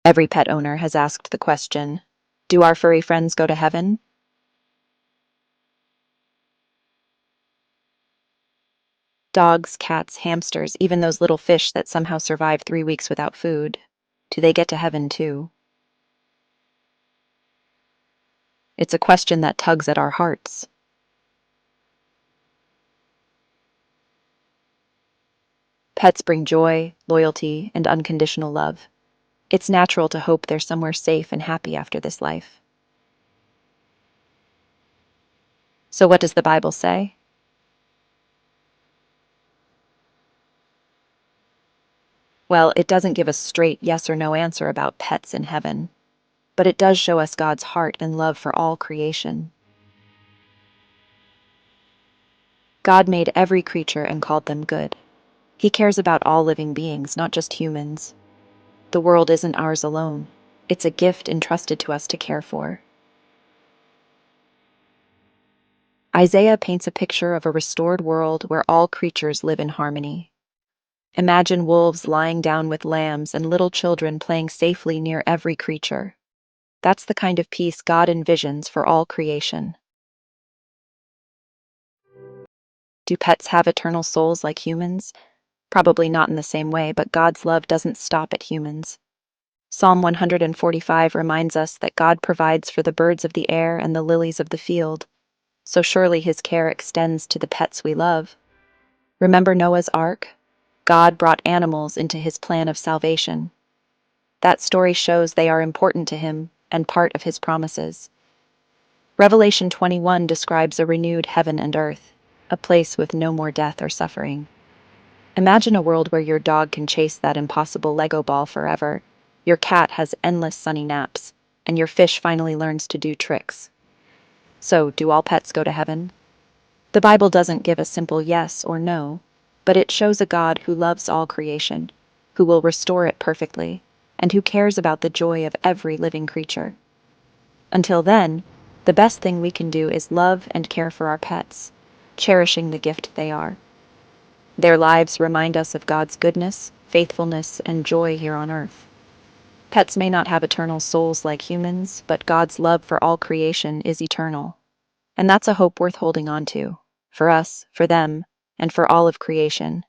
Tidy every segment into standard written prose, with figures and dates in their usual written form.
Every pet owner has asked the question, do our furry friends go to heaven? Dogs, cats, hamsters, even those little fish that somehow survive 3 weeks without food. Do they get to heaven too? It's a question that tugs at our hearts. Pets bring joy, loyalty, and unconditional love. It's natural to hope they're somewhere safe and happy after this life. So what does the Bible say? Well, it doesn't give a straight yes or no answer about pets in heaven, but it does show us God's heart and love for all creation. God made every creature and called them good. He cares about all living beings, not just humans. The world isn't ours alone. It's a gift entrusted to us to care for. Isaiah paints a picture of a restored world where all creatures live in harmony. Imagine wolves lying down with lambs and little children playing safely near every creature. That's the kind of peace God envisions for all creation. Do pets have eternal souls like humans? Probably not in the same way, but God's love doesn't stop at humans. Psalm 145 reminds us that God provides for the birds of the air and the lilies of the field, so surely his care extends to the pets we love. Remember Noah's Ark? God brought animals into his plan of salvation. That story shows they are important to him and part of his promises. Revelation 21 describes a renewed heaven and earth, a place with no more death or suffering. Imagine a world where your dog can chase that impossible Lego ball forever, your cat has endless sunny naps, and your fish finally learns to do tricks. So, do all pets go to heaven? The Bible doesn't give a simple yes or no, but it shows a God who loves all creation, who will restore it perfectly, and who cares about the joy of every living creature. Until then, the best thing we can do is love and care for our pets, cherishing the gift they are. Their lives remind us of God's goodness, faithfulness, and joy here on earth. Pets may not have eternal souls like humans, but God's love for all creation is eternal. And that's a hope worth holding on to, for us, for them, and for all of creation.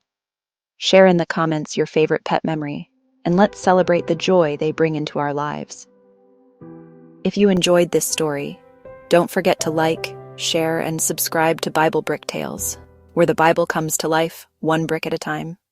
Share in the comments your favorite pet memory, and let's celebrate the joy they bring into our lives. If you enjoyed this story, don't forget to like, share, and subscribe to Bible Brick Tales, where the Bible comes to life, one brick at a time.